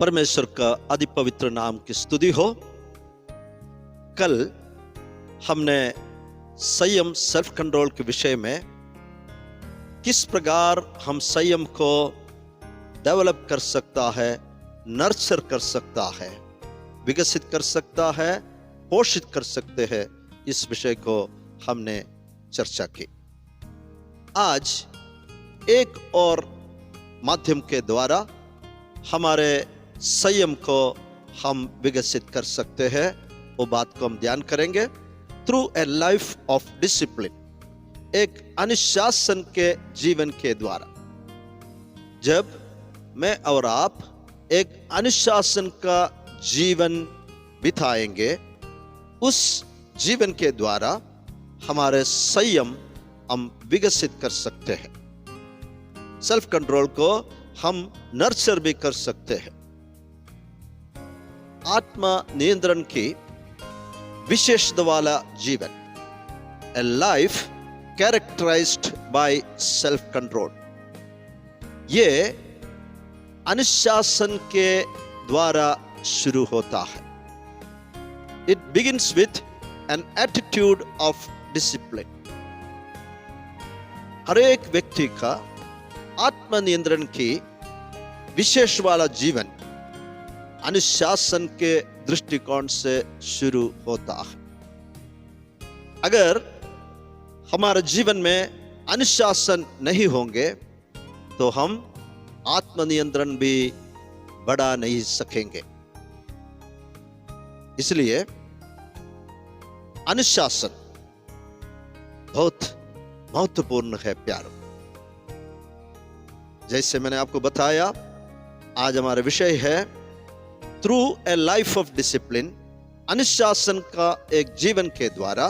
परमेश्वर का अति पवित्र नाम की स्तुति हो। कल हमने संयम सेल्फ कंट्रोल के विषय में किस प्रकार हम संयम को डेवलप कर सकता है, नर्चर कर सकता है, विकसित कर सकता है, पोषित कर सकते हैं, इस विषय को हमने चर्चा की। आज एक और माध्यम के द्वारा हमारे संयम को हम विकसित कर सकते हैं, वो बात को हम ध्यान करेंगे। Through a life of discipline, एक अनुशासन के जीवन के द्वारा। जब मैं और आप एक अनुशासन का जीवन बिताएंगे, उस जीवन के द्वारा हमारे संयम हम विकसित कर सकते हैं। सेल्फ कंट्रोल को हम नर्चर भी कर सकते हैं। आत्मा नियंत्रण की विशेषता वाला जीवन, a life characterised by self control, ये अनुशासन के द्वारा शुरू होता है। It begins with an attitude of discipline. हर एक व्यक्ति का आत्मनियंत्रण की विशेष वाला जीवन अनुशासन के दृष्टिकोण से शुरू होता है। अगर हमारे जीवन में अनुशासन नहीं होंगे तो हम आत्मनियंत्रण भी बढ़ा नहीं सकेंगे। इसलिए अनुशासन बहुत महत्वपूर्ण है प्यारो। जैसे मैंने आपको बताया, आज हमारा विषय है through a life of discipline. अनुशासन का एक जीवन के द्वारा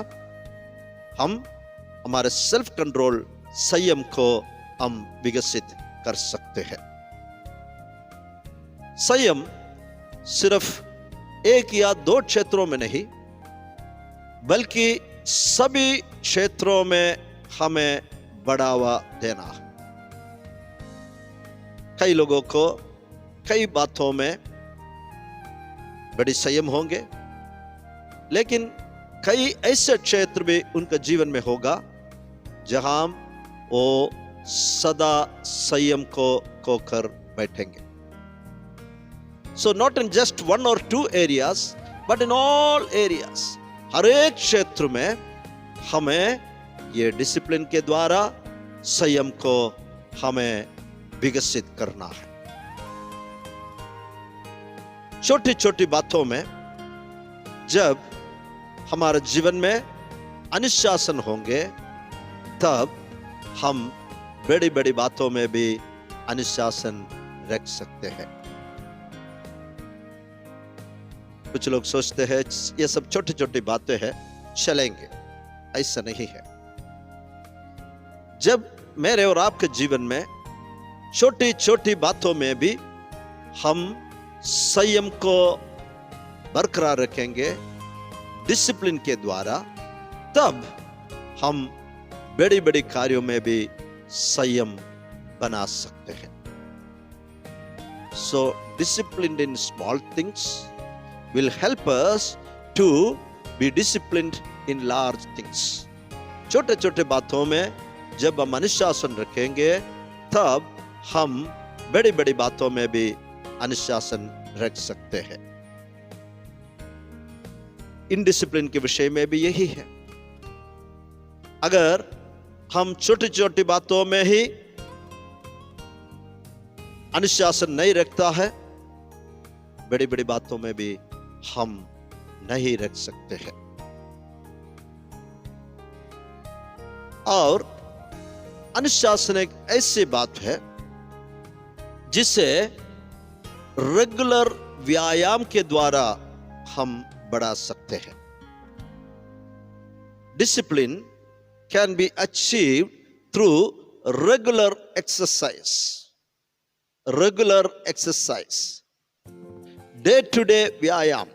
हम हमारे सेल्फ कंट्रोल संयम को हम विकसित कर सकते हैं। संयम सिर्फ एक या दो क्षेत्रों में नहीं, बल्कि सभी क्षेत्रों में हमें बढ़ावा देना है। कई लोगों को कई बातों में बड़ी संयम होंगे, लेकिन कई ऐसे क्षेत्र भी उनके जीवन में होगा जहां वो सदा संयम को खोकर बैठेंगे। So not in just one और two areas, but in all areas, हर एक क्षेत्र में हमें ये डिसिप्लिन के द्वारा संयम को हमें विकसित करना है। छोटी छोटी बातों में जब हमारे जीवन में अनुशासन होंगे, तब हम बड़ी बड़ी बातों में भी अनुशासन रख सकते हैं। कुछ लोग सोचते हैं ये सब छोटी छोटी बातें हैं, चलेंगे। ऐसा नहीं है। जब मेरे और आपके जीवन में छोटी छोटी बातों में भी हम संयम को बरकरार रखेंगे डिसिप्लिन के द्वारा, तब हम बड़ी बड़ी कार्यों में भी संयम बना सकते हैं। So discipline in small things will help us to be disciplined in large things. छोटे छोटे बातों में जब हम अनुशासन रखेंगे, तब हम बड़ी बड़ी बातों में भी अनुशासन रख सकते हैं। इनडिसिप्लिन के विषय में भी यही है। अगर हम छोटी छोटी बातों में ही अनुशासन नहीं रखता है, बड़ी बड़ी बातों में भी हम नहीं रख सकते हैं। और अनुशासन एक ऐसी बात है जिसे रेगुलर व्यायाम के द्वारा हम बढ़ा सकते हैं। Discipline can be achieved through regular exercise. Regular exercise, day to day व्यायाम।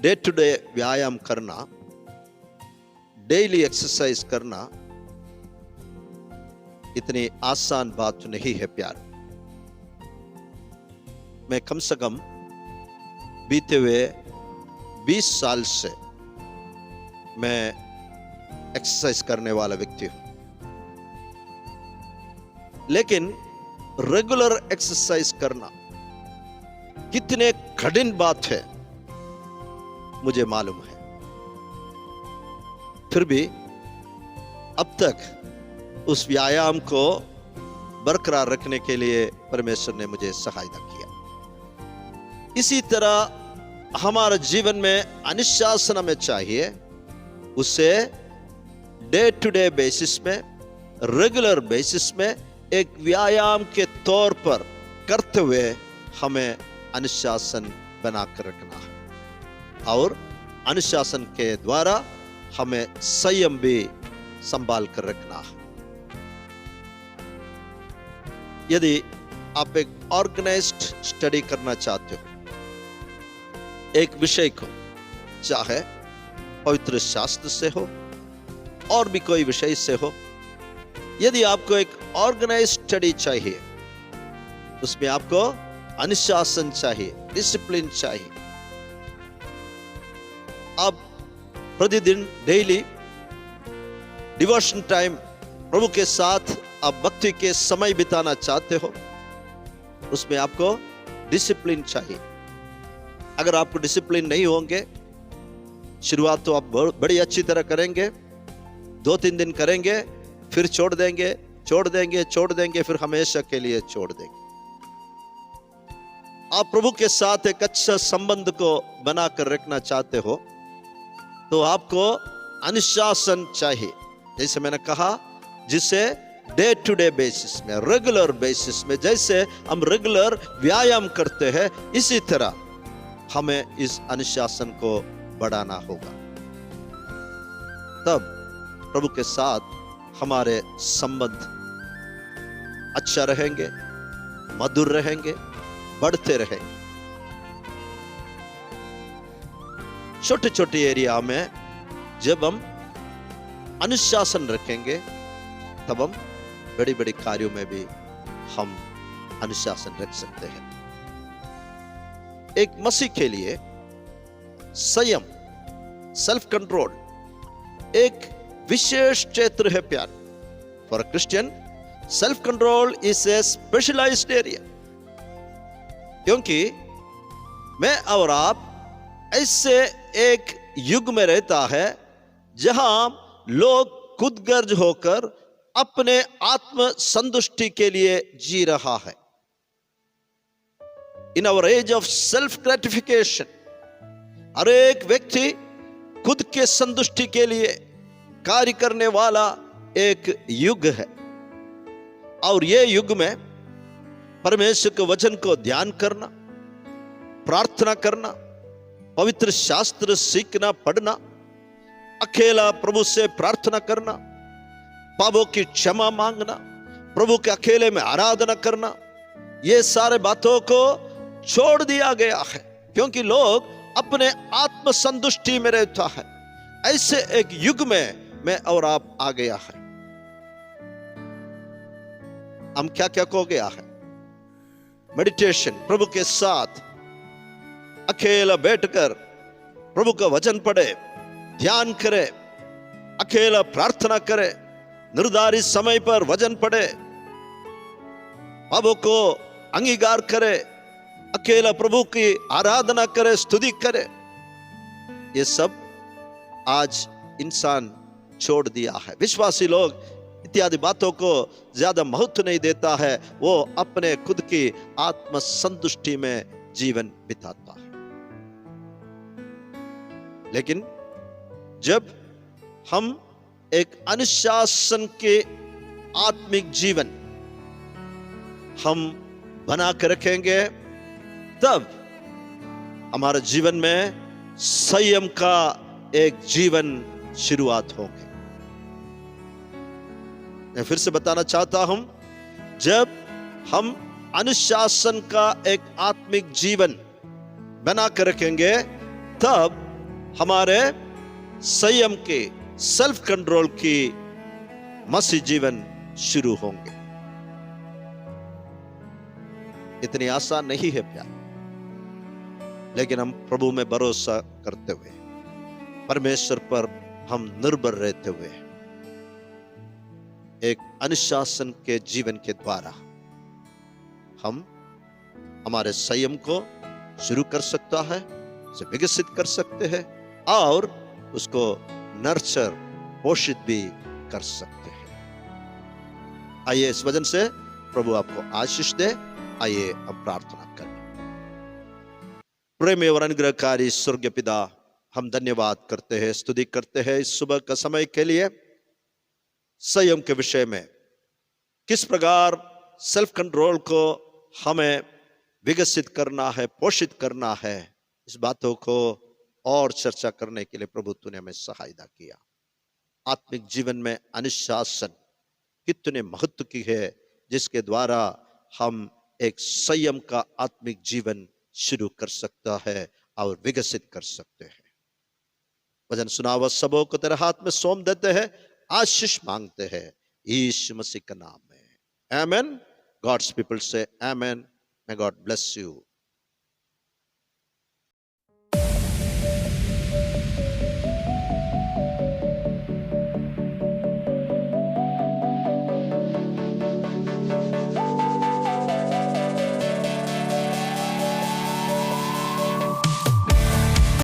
डे टू डे व्यायाम करना, डेली एक्सरसाइज करना इतनी आसान बात नहीं है प्यार। मैं कम से कम बीते हुए 20 साल से मैं एक्सरसाइज करने वाला व्यक्ति हूं, लेकिन रेगुलर एक्सरसाइज करना कितने कठिन बात है मुझे मालूम है। फिर भी अब तक उस व्यायाम को बरकरार रखने के लिए परमेश्वर ने मुझे सहायता किया। इसी तरह हमारे जीवन में अनुशासन हमें चाहिए, उसे डे टू डे बेसिस में, रेगुलर बेसिस में एक व्यायाम के तौर पर करते हुए हमें अनुशासन बनाकर रखना है, और अनुशासन के द्वारा हमें संयम भी संभाल कर रखना है। यदि आप एक ऑर्गेनाइज्ड स्टडी करना चाहते हो एक विषय को, चाहे पवित्र शास्त्र से हो और भी कोई विषय से हो, यदि आपको एक ऑर्गेनाइज्ड स्टडी चाहिए, उसमें आपको अनुशासन चाहिए, डिसिप्लिन चाहिए। आप प्रतिदिन डेली डिवोशन टाइम प्रभु के साथ आप भक्ति के समय बिताना चाहते हो, उसमें आपको डिसिप्लिन चाहिए। अगर आपको डिसिप्लिन नहीं होंगे, शुरुआत तो आप बड़ी अच्छी तरह करेंगे, 2-3 दिन करेंगे, फिर छोड़ देंगे, फिर हमेशा के लिए छोड़ देंगे। आप प्रभु के साथ एक अच्छा संबंध को बनाकर रखना चाहते हो तो आपको अनुशासन चाहिए, जैसे मैंने कहा, जिसे डे टू डे बेसिस में, रेगुलर बेसिस में, जैसे हम रेगुलर व्यायाम करते हैं, इसी तरह हमें इस अनुशासन को बढ़ाना होगा। तब प्रभु के साथ हमारे संबंध अच्छा रहेंगे, मधुर रहेंगे, बढ़ते रहेंगे। छोटे छोटे एरिया में जब हम अनुशासन रखेंगे, तब हम बड़ी बड़ी कार्यों में भी हम अनुशासन रख सकते हैं। एक मसीह के लिए संयम, सेल्फ कंट्रोल एक विशेष क्षेत्र है प्यार। For a Christian, self control is a specialised area, क्योंकि मैं और आप ऐसे एक युग में रहता है जहां लोग खुदगर्ज होकर अपने आत्म संतुष्टि के लिए जी रहा है। In our age of self gratification, हर एक व्यक्ति खुद के संतुष्टि के लिए कार्य करने वाला एक युग है, और ये युग में परमेश्वर के वचन को ध्यान करना, प्रार्थना करना, पवित्र शास्त्र सीखना, पढ़ना, अकेला प्रभु से प्रार्थना करना, पापों की क्षमा मांगना, प्रभु के अकेले में आराधना करना, ये सारे बातों को छोड़ दिया गया है, क्योंकि लोग अपने आत्म संतुष्टि में रहता है। ऐसे एक युग में मैं और आप आ गया है। हम क्या क्या हो गया है? मेडिटेशन, प्रभु के साथ अकेला बैठकर प्रभु का वचन पढ़े, ध्यान करे, अकेला प्रार्थना करे, निर्धारित समय पर वचन पढ़े, पापों को अंगीकार करे, अकेला प्रभु की आराधना करे, स्तुति करे। ये सब आज इंसान छोड़ दिया है। विश्वासी लोग इत्यादि बातों को ज्यादा महत्व नहीं देता है, वो अपने खुद की आत्म संतुष्टि में जीवन बिताता है। लेकिन जब हम एक अनुशासन के आत्मिक जीवन हम बना कर रखेंगे, तब हमारे जीवन में संयम का एक जीवन शुरुआत होगी। मैं फिर से बताना चाहता हूं, जब हम अनुशासन का एक आत्मिक जीवन बना कर रखेंगे, तब हमारे संयम के, सेल्फ कंट्रोल की मसीह जीवन शुरू होंगे। इतनी आसान नहीं है प्यार, लेकिन हम प्रभु में भरोसा करते हुए, परमेश्वर पर हम निर्भर रहते हुए, एक अनुशासन के जीवन के द्वारा हम हमारे संयम को शुरू कर सकता है, उसे विकसित कर सकते हैं और उसको नर्चर, पोषित भी कर सकते हैं। आइए इस वजन से प्रभु आपको आशीष दे। आइए अब प्रार्थना करें। प्रेमी और अनुग्रहकारी स्वर्गीय पिता, हम धन्यवाद करते हैं, स्तुति करते हैं इस सुबह का समय के लिए। संयम के विषय में किस प्रकार सेल्फ कंट्रोल को हमें विकसित करना है, पोषित करना है, इस बातों को और चर्चा करने के लिए प्रभु तूने हमें सहायता किया। आत्मिक जीवन में अनुशासन कितने महत्व की है, जिसके द्वारा हम एक संयम का आत्मिक जीवन शुरू कर सकता है और विकसित कर सकते हैं। वचन सुना हुआ सबों को तेरे हाथ में सौंप देते हैं, आशीष मांगते हैं यीशु मसीह के नाम में, आमेन। गॉड्स पीपल से आमेन। May God bless you.